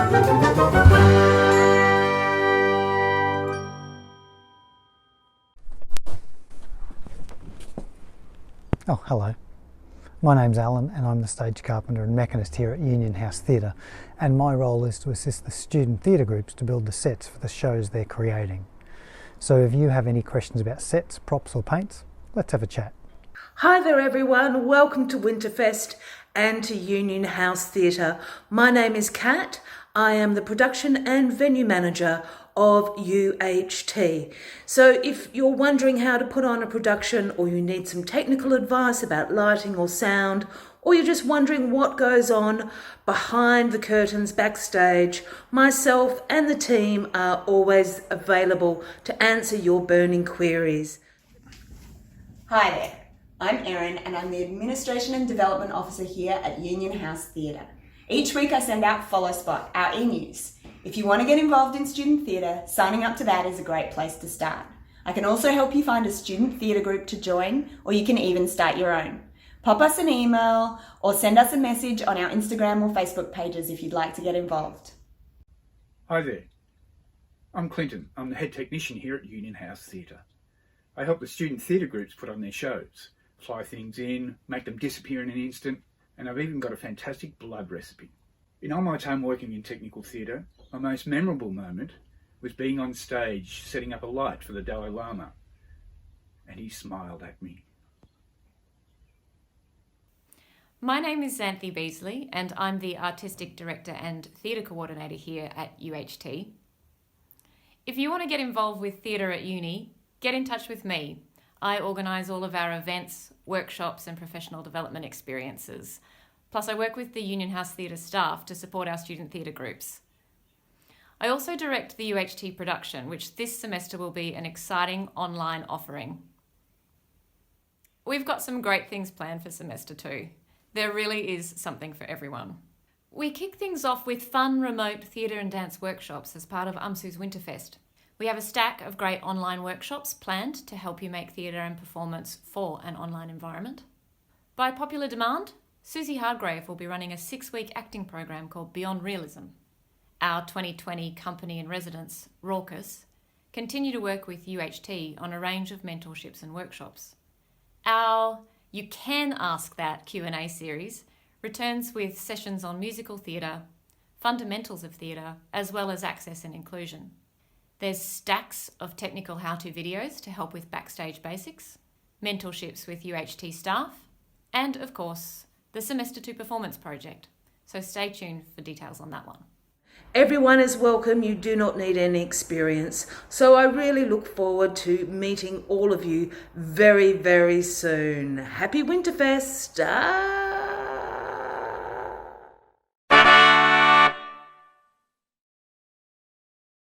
Oh, hello. My name's Alan and I'm the stage carpenter and mechanist here at Union House Theatre, and my role is to assist the student theatre groups to build the sets for the shows they're creating. So if you have any questions about sets, props or paints, let's have a chat. Hi there everyone, welcome to Winterfest and to Union House Theatre. My name is Kat. I am the production and venue manager of UHT. So if you're wondering how to put on a production, or you need some technical advice about lighting or sound, or you're just wondering what goes on behind the curtains backstage, myself and the team are always available to answer your burning queries. Hi there, I'm Erin and I'm the Administration and Development Officer here at Union House Theatre. Each week I send out Follow Spot, our e-news. If you want to get involved in student theatre, signing up to that is a great place to start. I can also help you find a student theatre group to join, or you can even start your own. Pop us an email or send us a message on our Instagram or Facebook pages if you'd like to get involved. Hi there, I'm Clinton. I'm the head technician here at Union House Theatre. I help the student theatre groups put on their shows, fly things in, make them disappear in an instant, and I've even got a fantastic blood recipe. In all my time working in technical theatre, my most memorable moment was being on stage setting up a light for the Dalai Lama, and he smiled at me. My name is Xanthi Beasley and I'm the Artistic Director and Theatre Coordinator here at UHT. If you want to get involved with theatre at uni, get in touch with me. I organise all of our events, workshops and professional development experiences. Plus I work with the Union House Theatre staff to support our student theatre groups. I also direct the UHT production, which this semester will be an exciting online offering. We've got some great things planned for semester 2. There really is something for everyone. We kick things off with fun remote theatre and dance workshops as part of UMSU's Winterfest. We have a stack of great online workshops planned to help you make theatre and performance for an online environment. By popular demand, Susie Hargrave will be running a 6-week acting program called Beyond Realism. Our 2020 company in residence, Raucous, continue to work with UHT on a range of mentorships and workshops. Our You Can Ask That Q&A series returns with sessions on musical theatre, fundamentals of theatre, as well as access and inclusion. There's stacks of technical how-to videos to help with backstage basics, mentorships with UHT staff, and of course, the Semester 2 Performance Project. So stay tuned for details on that one. Everyone is welcome, you do not need any experience. So I really look forward to meeting all of you very, very soon. Happy Winterfest!